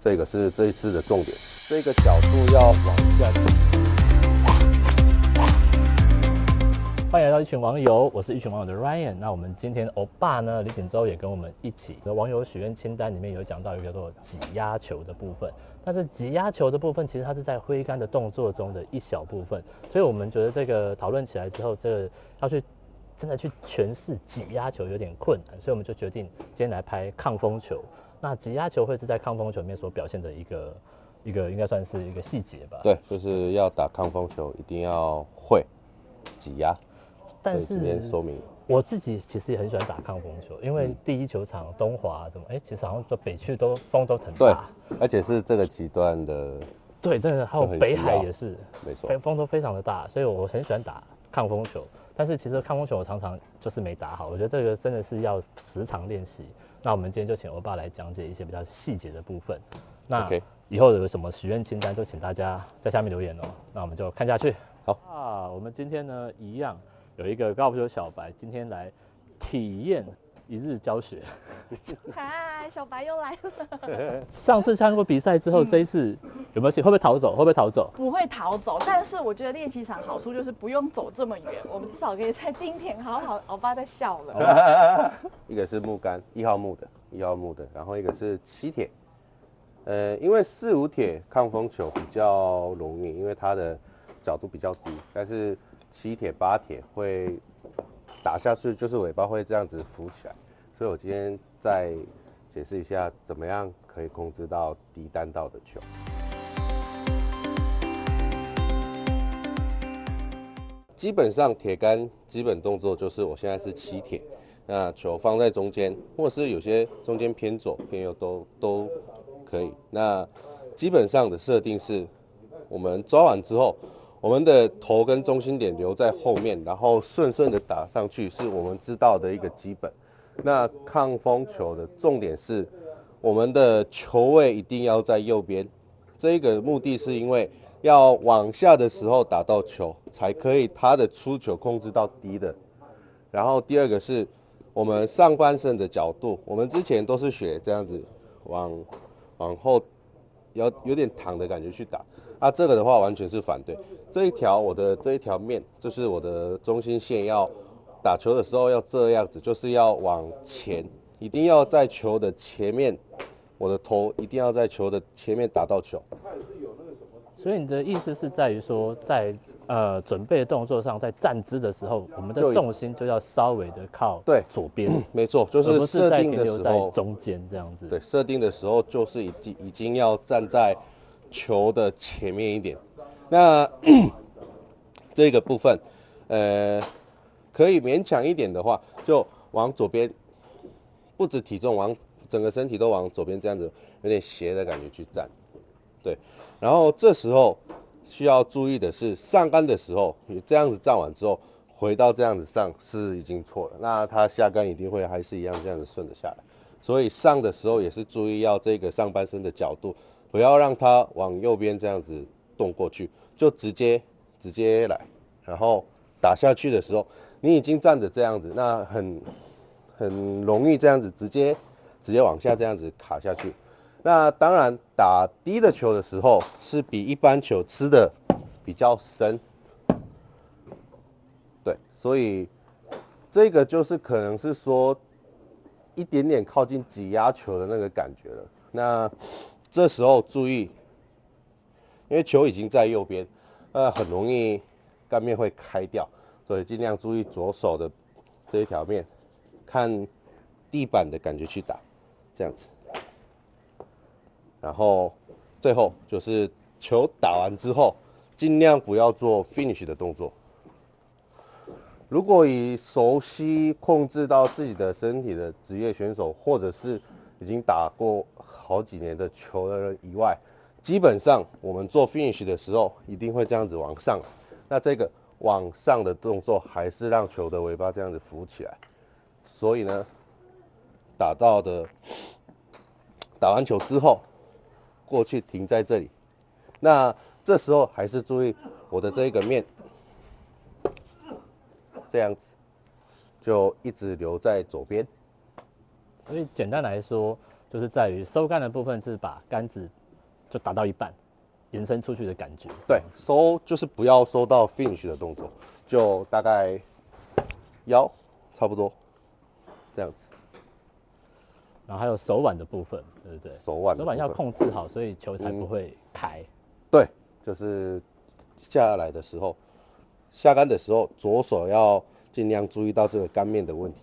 这个是这一次的重点，这个角度要往下。欢迎来到一群网友，我是一群网友的 Ryan。那我们今天欧巴呢，李锦州也跟我们一起。网友许愿清单里面有讲到一个叫做挤压球的部分，但是挤压球的部分其实它是在挥杆的动作中的一小部分，所以我们觉得这个讨论起来之后，这个要去真的去诠释挤压球有点困难，所以我们就决定今天来拍抗风球。那挤压球会是在抗风球里面所表现的一个应该算是一个细节吧？对，就是要打抗风球，一定要会挤压。但是今天说明，我自己其实也很喜欢打抗风球，因为第一球场东华怎么其实好像说北区都风都很大，对，而且是这个极端的，对，真的还有北海也是，没错，风都非常的大，所以我很喜欢打抗风球。但是其实抗风球我常常就是没打好，我觉得这个真的是要时常练习。那我们今天就请欧巴来讲解一些比较细节的部分。那以后有什么许愿清单，就请大家在下面留言哦。那我们就看下去。好啊，我们今天呢一样。有一个高尔夫球小白今天来体验一日教学。嗨，小白又来了。上次参加过比赛之后，这一次有没有会不会逃走？会不会逃走？不会逃走，但是我觉得练习场好处就是不用走这么远，我们至少可以在丁田好好。欧巴在笑了。一个是木杆，1号木的，然后一个是7铁。因为4、5铁抗风球比较容易，因为它的角度比较低，但是7铁、8铁会打下去，就是尾巴会这样子浮起来，所以我今天再解释一下怎么样可以控制到低弹道的球。基本上铁杆基本动作就是我现在是7铁，那球放在中间，或者是有些中间偏左偏右都可以。那基本上的设定是，我们抓完之后，我们的头跟中心点留在后面，然后顺的打上去，是我们知道的一个基本。那抗风球的重点是，我们的球位一定要在右边。这个目的是因为要往下的时候打到球，才可以它的出球控制到低的。然后第二个是我们上半身的角度，我们之前都是学这样子往后有点躺的感觉去打。这个的话完全是反对。我的这一条面就是我的中心线，要打球的时候要这样子，就是要往前，一定要在球的前面，我的头一定要在球的前面打到球。所以你的意思是在于说，在准备动作上，在站姿的时候，我们的重心就要稍微的靠左边，没错，就是设定的时候在中间这样子。对，设定的时候就是已经要站在球的前面一点。那这个部分，可以勉强一点的话，就往左边，不止体重，往整个身体都往左边这样子，有点斜的感觉去站。对，然后这时候需要注意的是，上杆的时候，你这样子站完之后，回到这样子上是已经错了，那它下杆一定会还是一样这样子顺着下来。所以上的时候也是注意要这个上半身的角度，不要让它往右边这样子动过去，就直接来，然后打下去的时候，你已经站着这样子，那很容易这样子直接往下这样子卡下去。那当然打低的球的时候，是比一般球吃的比较深，对，所以这个就是可能是说一点点靠近挤压球的那个感觉了。那这时候注意，因为球已经在右边，很容易杆面会开掉，所以尽量注意左手的这一条面，看地板的感觉去打，这样子。然后最后就是球打完之后，尽量不要做 finish 的动作。如果以熟悉控制到自己的身体的职业选手，或者是已经打过好几年的球的人以外，基本上我们做 finish 的时候，一定会这样子往上。那这个往上的动作，还是让球的尾巴这样子浮起来。所以呢，打完球之后，过去停在这里，那这时候还是注意我的这一个面，这样子就一直留在左边。所以简单来说，就是在于收杆的部分是把杆子就打到一半，延伸出去的感觉。对，收就是不要收到 finish 的动作，就大概腰差不多这样子。然后还有手腕的部分，对不对？手腕要控制好，所以球才不会开。对，就是下来的时候，下杆的时候，左手要尽量注意到这个杆面的问题。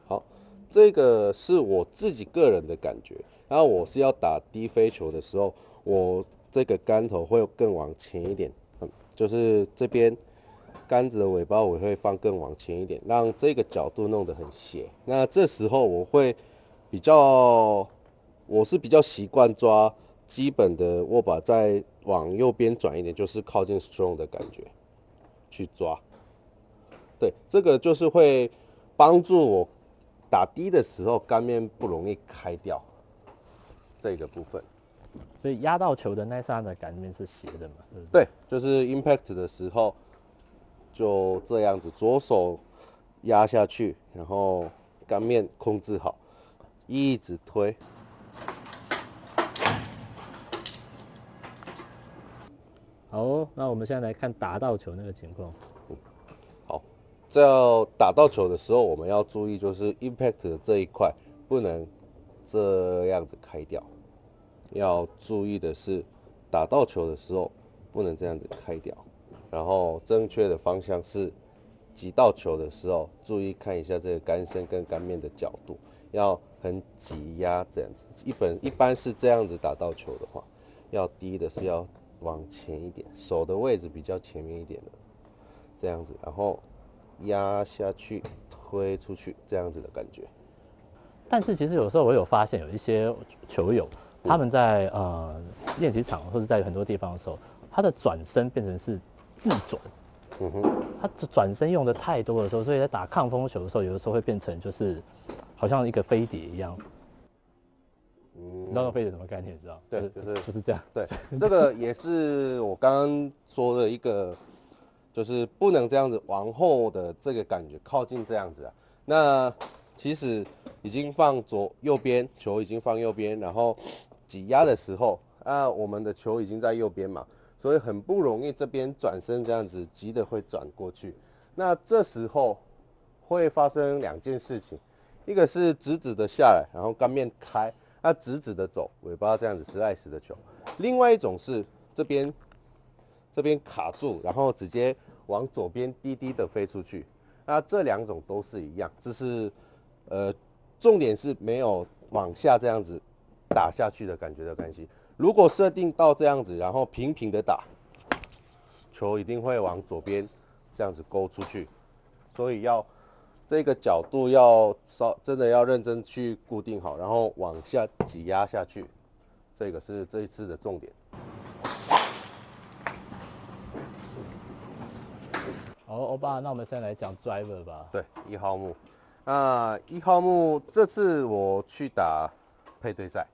好，这个是我自己个人的感觉。然后我是要打低飞球的时候，我这个杆头会更往前一点，就是这边杆子的尾巴我会放更往前一点，让这个角度弄得很斜。那这时候我是比较习惯抓基本的握把再往右边转一点，就是靠近 strong 的感觉去抓。对，这个就是会帮助我打低的时候杆面不容易开掉这个部分。所以压到球的那刹那杆面是斜的嘛？对不对？对，就是 impact 的时候就这样子，左手压下去，然后杆面控制好，一直推。好哦，那我们现在来看打到球那个情况。好，在要打到球的时候，我们要注意就是 impact 的这一块不能这样子开掉，要注意的是打到球的时候不能这样子开掉，然后正确的方向是击到球的时候，注意看一下这个杆身跟杆面的角度，要很挤压这样子。一般是这样子打到球的话，要低的是要往前一点，手的位置比较前面一点的，这样子，然后压下去，推出去，这样子的感觉。但是其实有时候我有发现有一些球友，他们在练习场或者在很多地方的时候，他的转身变成是自转。他转身用的太多的时候，所以在打抗风球的时候，有的时候会变成就是好像一个飞碟一样。你知道飞碟什么概念？你知道？对，就是这样。对，这个也是我刚刚说的一个，就是不能这样子往后的这个感觉靠近这样子啊。那其实已经放右边，球已经放右边，然后挤压的时候，我们的球已经在右边嘛，所以很不容易这边转身这样子急的会转过去。那这时候会发生两件事情，一个是直直的下来，然后杆面开。直直的走，尾巴这样子slice的球。另外一种是这边卡住，然后直接往左边低低的飞出去。那这两种都是一样，只是重点是没有往下这样子打下去的感觉的关系。如果设定到这样子，然后平平的打，球一定会往左边这样子勾出去，所以这个角度真的要认真去固定好，然后往下挤压下去，这个是这一次的重点。好，欧巴，那我们现在来讲 driver 吧。对，1号木。那1号木这次我去打配对赛，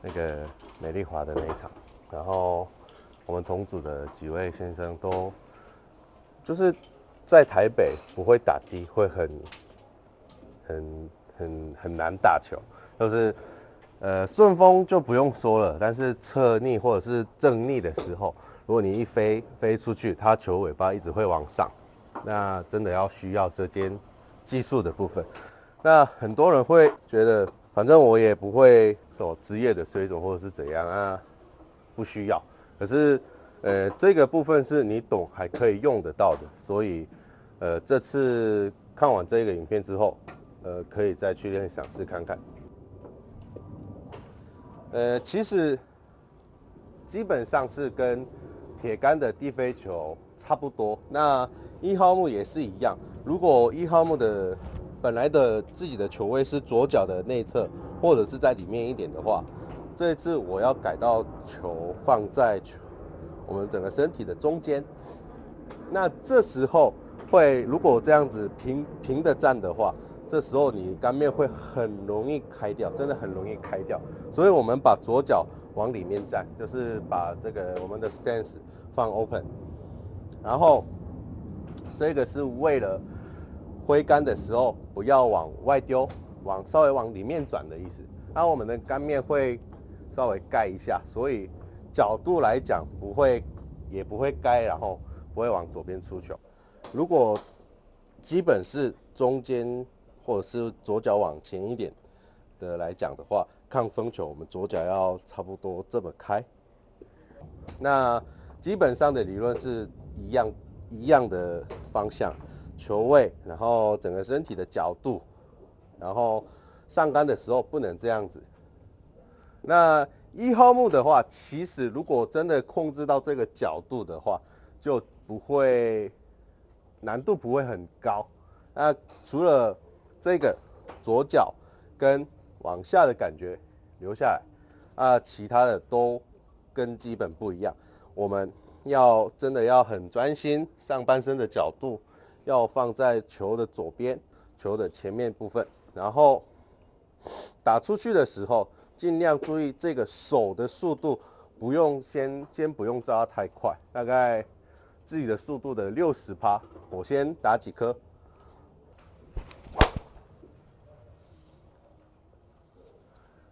那个美丽华的那一场，然后我们同组的几位先生都就是在台北不会打低，会很难打球，就是顺风就不用说了，但是侧逆或者是正逆的时候，如果你一飞出去，它球尾巴一直会往上，那真的需要这间技术的部分。那很多人会觉得，反正我也不会职业的水准或者是怎样啊，不需要。可是这个部分是你懂还可以用得到的，所以这次看完这个影片之后，可以再去练想试看看。其实基本上是跟铁杆的低飞球差不多。那1号木也是一样，如果1号木的本来的自己的球位是左脚的内侧，或者是在里面一点的话，这一次我要改到球放在我们整个身体的中间。那这时候如果这样子平的站的话，这时候你杆面会很容易开掉，真的很容易开掉。所以我们把左脚往里面站，就是把我们的 stance 放 open， 然后这个是为了挥杆的时候不要往外丢，稍微往里面转的意思。那我们的杆面会稍微盖一下，所以角度来讲也不会盖，然后不会往左边出球。如果基本是中间或者是左脚往前一点的来讲的话，抗风球我们左脚要差不多这么开。那基本上的理论是一样的方向，球位，然后整个身体的角度，然后上杆的时候不能这样子。那1号木的话，其实如果真的控制到这个角度的话，就难度不会很高。那除了这个左脚跟往下的感觉留下来，其他的都跟基本不一样。我们真的要很专心，上半身的角度要放在球的左边，球的前面部分，然后打出去的时候，尽量注意这个手的速度，不用先不用抓太快，大概自己的速度的60%。我先打几颗，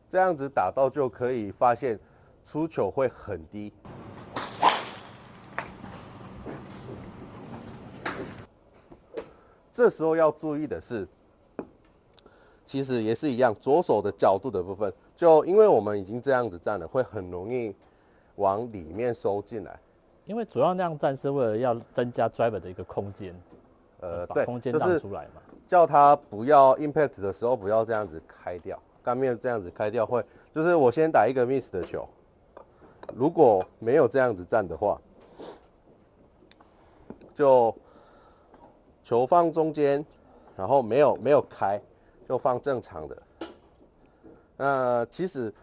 这样子打到就可以发现出球会很低。这时候要注意的是，其实也是一样，左手的角度的部分，就因为我们已经这样子站了，会很容易往里面收进来。因为主要那样站是为了要增加 driver 的一个空间，把对，空间就是让出来嘛。叫他不要 impact 的时候不要这样子开掉，杆面这样子开掉会，就是我先打一个 miss 的球，如果没有这样子站的话，就球放中间，然后没有开，就放正常的。那其实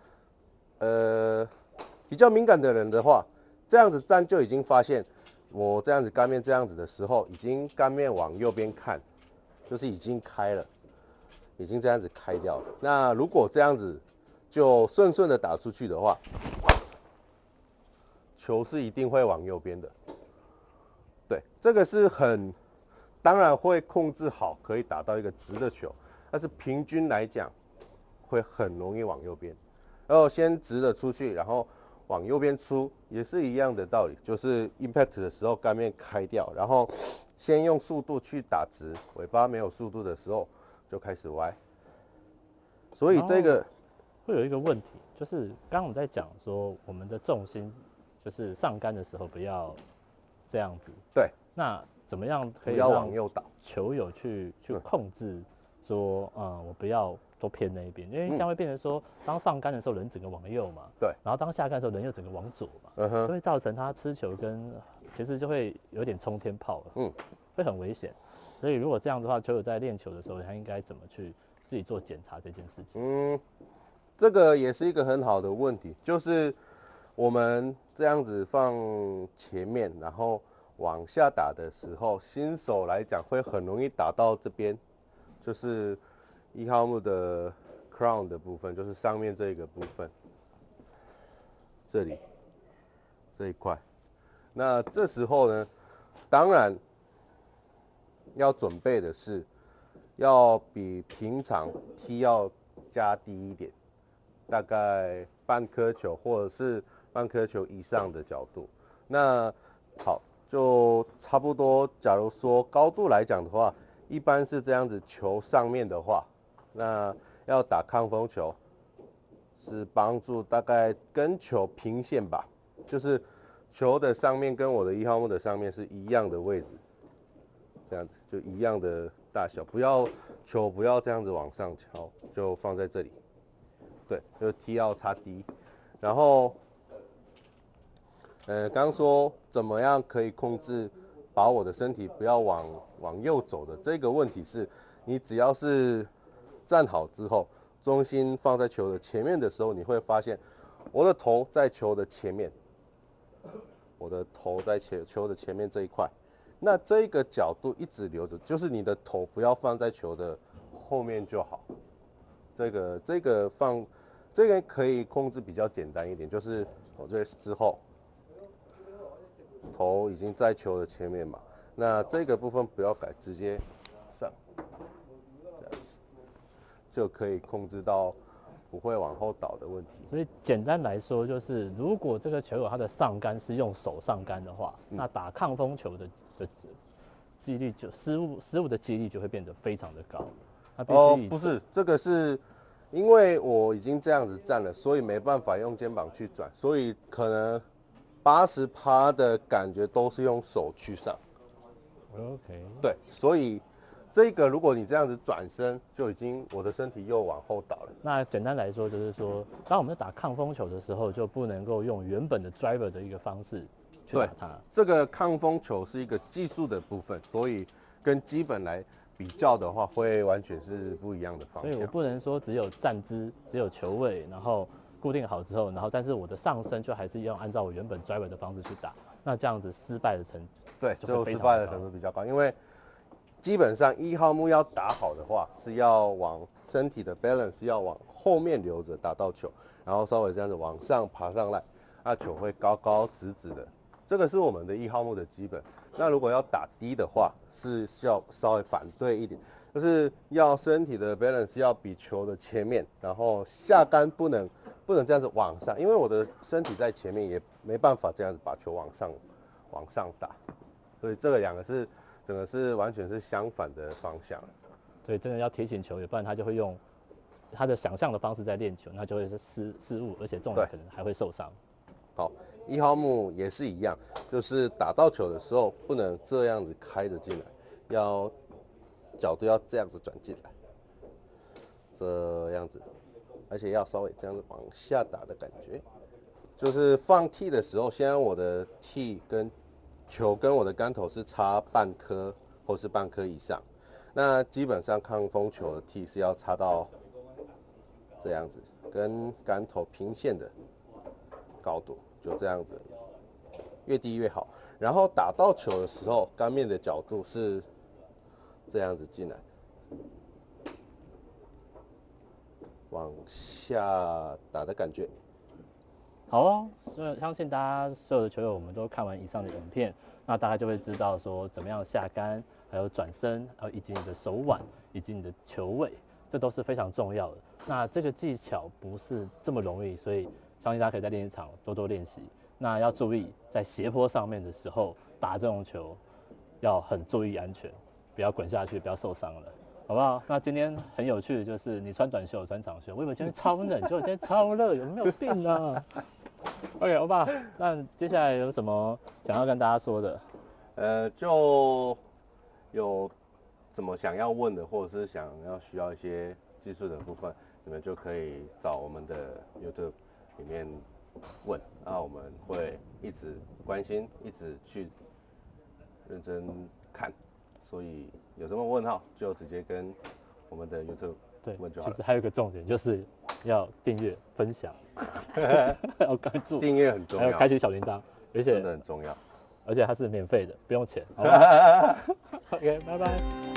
比较敏感的人的话，这样子站就已经发现，我这样子杆面这样子的时候，已经杆面往右边看，就是已经开了，已经这样子开掉了。那如果这样子就顺的打出去的话，球是一定会往右边的。对，这个是当然会控制好，可以打到一个直的球，但是平均来讲，会很容易往右边。然后先直的出去，然后往右边出，也是一样的道理，就是 impact 的时候杆面开掉，然后先用速度去打直，尾巴没有速度的时候就开始歪。所以这个会有一个问题，就是刚刚我们在讲说，我们的重心就是上杆的时候不要这样子。对。那怎么样可以不要往让右倒球友去控制说，我不要都偏那一边，因为这样会变成说，当上杆的时候人整个往右嘛，对，然后当下杆的时候人又整个往左嘛，就会造成他吃球其实就会有点冲天炮了，会很危险。所以如果这样的话，球友在练球的时候，他应该怎么去自己做检查这件事情？这个也是一个很好的问题，就是我们这样子放前面，然后往下打的时候，新手来讲会很容易打到这边，就是1号木的 crown 的部分，就是上面这个部分，这里这一块。那这时候呢，当然要准备的是，要比平常踢要加低一点，大概半颗球或者是半颗球以上的角度。那好。就差不多，假如说高度来讲的话，一般是这样子，球上面的话，那要打抗风球，是帮助大概跟球平线吧，就是球的上面跟我的1号木的上面是一样的位置，这样子就一样的大小，球不要这样子往上敲，就放在这里，对，就踢要插低，然后。刚刚说怎么样可以控制把我的身体不要往右走的这个问题是，你只要是站好之后，中心放在球的前面的时候，你会发现我的头在球的前面，我的头在球的前面这一块，那这个角度一直留着，就是你的头不要放在球的后面就好。这个可以控制比较简单一点，就是我这之后。头已经在球的前面嘛，那这个部分不要改，直接上，这样子就可以控制到不会往后倒的问题。所以简单来说，就是如果这个球友他的上杆是用手上杆的话，那打抗风球的几率就失误的几率就会变得非常的高。不是，这个是因为我已经这样子站了，所以没办法用肩膀去转，所以可能80%的感觉都是用手去上。OK， 对，所以这个如果你这样子转身，就已经我的身体又往后倒了。那简单来说，就是说，当我们在打抗风球的时候，就不能够用原本的 driver 的一个方式去打它。这个抗风球是一个技术的部分，所以跟基本来比较的话，会完全是不一样的方向。所以我不能说只有站姿，只有球位，然后固定好之后，然后但是我的上身就还是要按照我原本 driver 的方式去打，那这样子失败的失败的程度比较高，因为基本上1号木要打好的话，是要往身体的 balance 要往后面留着打到球，然后稍微这样子往上爬上来，那球会高高直直的。这个是我们的1号木的基本。那如果要打低的话，是要稍微反对一点，就是要身体的 balance 要比球的前面，然后下杆不能这样子往上，因为我的身体在前面也没办法这样子把球往上打，所以这个两个是整个是完全是相反的方向。所以真的要提醒球员，不然他就会用他的想象的方式在练球，那就会是失误，而且重点可能还会受伤。好，1号木也是一样，就是打到球的时候不能这样子开着进来，要角度要这样子转进来，这样子，而且要稍微这样子往下打的感觉。就是放 T 的时候，现在我的 T 跟球跟我的杆头是差半颗或是半颗以上，那基本上抗风球的 T 是要差到这样子，跟杆头平线的高度，就这样子而已，越低越好。然后打到球的时候，杆面的角度是这样子进来，往下打的感觉。好哦，所以相信大家所有的球友，我们都看完以上的影片，那大家就会知道说怎么样下杆，还有转身，还有以及你的手腕，以及你的球位，这都是非常重要的。那这个技巧不是这么容易，所以相信大家可以在练习场多多练习。那要注意在斜坡上面的时候打这种球，要很注意安全，不要滚下去，不要受伤了。好不好？那今天很有趣的就是你穿短袖，我穿长袖。我以为今天超冷，结果今天超热，有没有病啊？OK， 欧巴，那接下来有什么想要跟大家说的？就有怎么想要问的，或者是需要一些技术的部分，你们就可以找我们的 YouTube 里面问，那我们会一直关心，一直去认真看，所以有什么问号就直接跟我们的 YouTube 问就好了。其实还有一个重点就是要订阅、分享，要关注，订阅很重要，还有开启小铃铛，而且真的很重要，而且它是免费的，不用钱，好不好？OK， 拜拜。